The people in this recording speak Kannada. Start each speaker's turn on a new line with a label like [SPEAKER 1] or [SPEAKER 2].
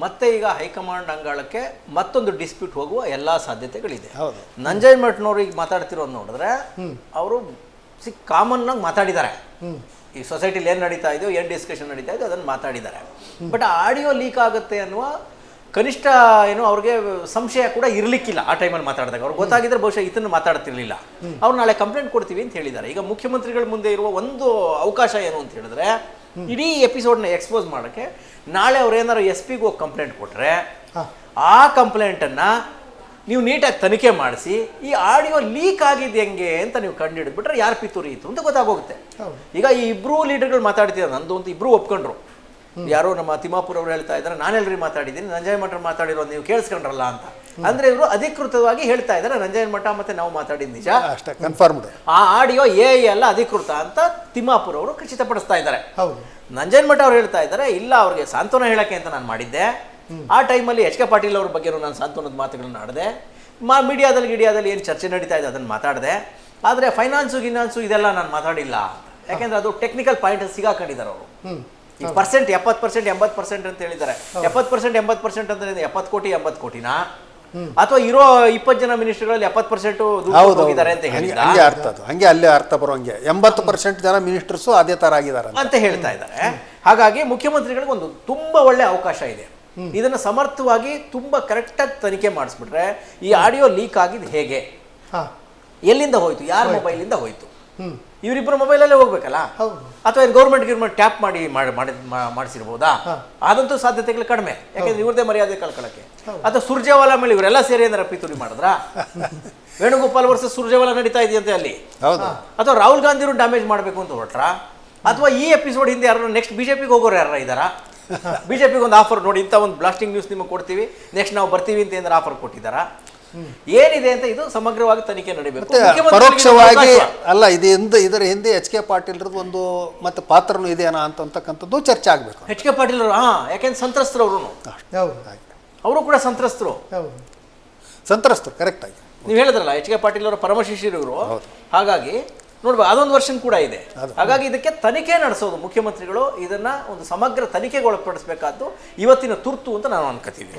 [SPEAKER 1] ಮತ್ತೆ ಈಗ ಹೈಕಮಾಂಡ್ ಅಂಗಾಳಕ್ಕೆ ಮತ್ತೊಂದು ಡಿಸ್ಪ್ಯೂಟ್ ಹೋಗುವ ಎಲ್ಲ ಸಾಧ್ಯತೆಗಳಿದೆ.
[SPEAKER 2] ಹೌದು.
[SPEAKER 1] ನಂಜನಮಠನವರು ಈಗ ಮಾತಾಡ್ತಿರೋದು ನೋಡಿದ್ರೆ ಅವರು ಕಾಮನ್ ಆಗಿ ಮಾತಾಡಿದ್ದಾರೆ. ಈ ಸೊಸೈಟಿಲಿ ಏನು ನಡೀತಾ ಇದೆಯೋ, ಏನು ಡಿಸ್ಕಷನ್ ನಡೀತಾ ಇದೆಯೋ ಅದನ್ನು ಮಾತಾಡಿದ್ದಾರೆ. ಬಟ್ ಆಡಿಯೋ ಲೀಕ್ ಆಗುತ್ತೆ ಅನ್ನುವ ಕನಿಷ್ಠ ಏನು ಅವ್ರಿಗೆ ಸಂಶಯ ಕೂಡ ಇರಲಿಕ್ಕಿಲ್ಲ. ಆ ಟೈಮಲ್ಲಿ ಮಾತಾಡಿದಾಗ ಅವ್ರಿಗೆ ಗೊತ್ತಾಗಿದ್ರೆ ಬಹುಶಃ ಇದನ್ನು ಮಾತಾಡ್ತಿರ್ಲಿಲ್ಲ. ಅವ್ರು ನಾಳೆ ಕಂಪ್ಲೇಂಟ್ ಕೊಡ್ತೀವಿ ಅಂತ ಹೇಳಿದ್ದಾರೆ. ಈಗ ಮುಖ್ಯಮಂತ್ರಿಗಳ ಮುಂದೆ ಇರುವ ಒಂದು ಅವಕಾಶ ಏನು ಅಂತ ಹೇಳಿದ್ರೆ, ಇಡೀ ಎಪಿಸೋಡ್ನ ಎಕ್ಸ್ಪೋಸ್ ಮಾಡೋಕ್ಕೆ ನಾಳೆ ಅವ್ರು ಏನಾರು SP ಹೋಗಿ ಕಂಪ್ಲೇಂಟ್ ಕೊಟ್ಟರೆ ಆ ಕಂಪ್ಲೇಂಟನ್ನು ನೀವು ನೀಟಾಗಿ ತನಿಖೆ ಮಾಡಿಸಿ ಈ ಆಡಿಯೋ ಲೀಕ್ ಆಗಿದೆ ಹೆಂಗೆ ಅಂತ ನೀವು ಕಂಡುಹಿಡಿದ್ಬಿಟ್ರೆ ಯಾರು ಪಿತೂರಿ ಇತ್ತು ಅಂತ ಗೊತ್ತಾಗೋಗುತ್ತೆ. ಈಗ ಈ ಇಬ್ಬರು ಲೀಡರ್ಗಳು ಮಾತಾಡ್ತಿದ್ದಾರೆ, ನಂದು ಅಂತ ಇಬ್ಬರು ಒಪ್ಕೊಂಡ್ರು. ಯಾರೋ ನಮ್ಮ ತಿಮ್ಮಾಪುರ ಅವರು ಹೇಳ್ತಾ ಇದ್ದಾರೆ, ನಾನೆಲ್ಲರೂ ಮಾತಾಡಿದ್ದೀನಿ, ನಂಜನಮಠ ಮಾತಾಡಿರೋದು ನೀವು ಕೇಳಿಸ್ಕೊಂಡ್ರಲ್ಲ ಅಂತ. ಅಂದ್ರೆ ಇವರು ಅಧಿಕೃತವಾಗಿ ಹೇಳ್ತಾ ಇದ್ದಾರೆ ನಂಜನಮಠ ಮತ್ತೆ ನಾವು ಮಾತಾಡಿದ ನಿಜ,
[SPEAKER 2] ಅಷ್ಟೇ ಕನ್ಫರ್ಮ್ಡ್.
[SPEAKER 1] ಆ ಆಡಿಯೋ ಎಲ್ಲ ಅಧಿಕೃತ ಅಂತ ತಿಮ್ಮಾಪುರ ಅವರು ಖಚಿತಪಡಿಸ್ತಾ ಇದ್ದಾರೆ.
[SPEAKER 2] ಹೌದು.
[SPEAKER 1] ನಂಜನಮಠ ಅವ್ರು ಹೇಳ್ತಾ ಇದ್ದಾರೆ, ಇಲ್ಲ ಅವ್ರಿಗೆ ಸಾಂತ್ವನ ಹೇಳಕ್ಕೆ ಅಂತ ನಾನು ಮಾಡಿದ್ದೆ. ಆ ಟೈಮಲ್ಲಿ HK ಪಾಟೀಲ್ ಅವ್ರ ಬಗ್ಗೆ ನಾನು ಸಾಂತ್ವನದ ಮಾತುಗಳನ್ನ ಆಡಿದೆ. ಮೀಡಿಯಾದಲ್ಲಿ ಏನು ಚರ್ಚೆ ನಡೀತಾ ಇದೆ ಅದನ್ನು ಮಾತಾಡಿದೆ. ಆದರೆ ಫೈನಾನ್ಸು ಇದೆಲ್ಲ ನಾನು ಮಾತಾಡಿಲ್ಲ ಅಂತ. ಯಾಕೆಂದ್ರೆ ಅದು ಟೆಕ್ನಿಕಲ್ ಪಾಯಿಂಟ್ ಸಿಗಾಕೊಂಡಿದ್ದಾರೆ ಅವರು. ಈ 70% 80% ಅಂತ ಹೇಳಿದ್ದಾರೆ. 70% 80% ಅಂದ್ರೆ 70 ಕೋಟಿ 80 ಕೋಟಿನಾ, ಅಥವಾ ಇರೋ 20 ಜನ ಮಿನಿಸ್ಟರ್ಗಳಲ್ಲಿ 70% ದುಡ್ಡು ಹೋಗಿದ್ದಾರೆ ಅಂತ ಹೇಳಿದ್ದಾರೆ.
[SPEAKER 2] ಹಂಗೆ ಅರ್ಥ ಅದು, ಹಂಗೆ ಅಲ್ಲೇ ಅರ್ಥ ಬರೋಂಗೆ 80% ಜನ ಮಿನಿಸ್ಟರ್ಸು ಅದೇ ತರ ಆಗಿದ್ದಾರೆ
[SPEAKER 1] ಅಂತ ಹೇಳ್ತಾ ಇದ್ದಾರೆ. ಹಾಗಾಗಿ ಮುಖ್ಯಮಂತ್ರಿಗಳಿಗೆ ಒಂದು ತುಂಬಾ ಒಳ್ಳೆ ಅವಕಾಶ ಇದೆ. ಇದನ್ನ ಸಮರ್ಥವಾಗಿ ತುಂಬಾ ಕರೆಕ್ಟಾಗಿ ತನಿಖೆ ಮಾಡಿಸ್ಬಿಟ್ರೆ ಈ ಆಡಿಯೋ ಲೀಕ್ ಆಗಿದ್ದು ಹೇಗೆ, ಎಲ್ಲಿಂದ ಹೋಯ್ತು, ಯಾರ ಮೊಬೈಲಿಂದ ಹೋಯ್ತು, ಇವರಿಬ್ಬರು ಮೊಬೈಲಲ್ಲೇ ಹೋಗ್ಬೇಕಲ್ಲ, ಅಥವಾ ಗೌರ್ಮೆಂಟ್ ಟ್ಯಾಪ್ ಮಾಡಿಸಿರ್ಬೋದಾ? ಅದಂತೂ ಸಾಧ್ಯತೆಗಳು ಕಡಿಮೆ. ಯಾಕಂದ್ರೆ ಇವ್ರದೇ ಮರ್ಯಾದೆ ಕಳ್ಕೊಳ್ಳಕ್ಕೆ. ಅಥವಾ ಸುರ್ಜೇವಾಲಾ ಮೇಲೆ ಇವರೆಲ್ಲ ಸೇರಿ ಏನಾರ ಪಿತೂರಿ ಮಾಡಿದ್ರ? ವೇಣುಗೋಪಾಲ್ ವರ್ಸಸ್ ಸುರ್ಜೇವಾಲಾ ನಡೀತಾ ಇದೆಯಂತೆ ಅಲ್ಲಿ. ಅಥವಾ ರಾಹುಲ್ ಗಾಂಧಿ ಡ್ಯಾಮೇಜ್ ಮಾಡಬೇಕು ಅಂತ ಹೊರಟ್ರ? ಅಥವಾ ಈ ಎಪಿಸೋಡ್ ಹಿಂದೆ ಯಾರು ನೆಕ್ಸ್ಟ್ ಬಿಜೆಪಿಗೆ ಹೋಗೋರು ಯಾರ ಇದ್ದಾರಾ? ಬಿಜೆಪಿಗೆ ಒಂದು ಆಫರ್ ನೋಡಿ, ಇಂಥ ಒಂದು ಬ್ಲಾಸ್ಟಿಂಗ್ ನ್ಯೂಸ್ ನಿಮಗೆ ಕೊಡ್ತೀವಿ, ನೆಕ್ಸ್ಟ್ ನಾವು ಬರ್ತೀವಿ ಅಂತ ಏನಾರ ಆಫರ್ ಕೊಟ್ಟಿದ್ದಾರಾ? ಏನಿದೆ ಅಂತ ಇದು ಸಮಗ್ರವಾಗಿ ತನಿಖೆ ನಡೀಬೇಕು.
[SPEAKER 2] ಪರೋಕ್ಷವಾಗಿ ಅಲ್ಲ, ಇದರ ಹಿಂದೆ HK ಪಾಟೀಲ್ರದ್ದು ಒಂದು ಮತ್ತೆ ಪಾತ್ರನೂ ಇದೆಯಾ ಅಂತಕ್ಕಂಥದ್ದು ಚರ್ಚೆ ಆಗಬೇಕು.
[SPEAKER 1] HK ಪಾಟೀಲ್ ಅವರು ಯಾಕೆಂದ್ರೆ ಸಂತ್ರಸ್ತರು ಅವರು ಕೂಡ ಸಂತ್ರಸ್ತರು
[SPEAKER 2] ಕರೆಕ್ಟ್ ಆಗಿ
[SPEAKER 1] ನೀವು ಹೇಳಿದ್ರಲ್ಲ. HK ಪಾಟೀಲ್ ಅವರ ಪರಮ ಶಿಷ್ಯರು ಇವರು. ಹಾಗಾಗಿ ನೋಡ್ಬೇಕು, ಅದೊಂದು ವರ್ಷನ್ ಕೂಡ ಇದೆ. ಹಾಗಾಗಿ ಇದಕ್ಕೆ ತನಿಖೆ ನಡೆಸೋದು ಮುಖ್ಯಮಂತ್ರಿಗಳು ಇದನ್ನ ಒಂದು ಸಮಗ್ರ ತನಿಖೆಗೆ ಒಳಪಡಿಸಬೇಕಾದ್ದು ಇವತ್ತಿನ ತುರ್ತು ಅಂತ ನಾವು ಅನ್ಕೋತೀವಿ.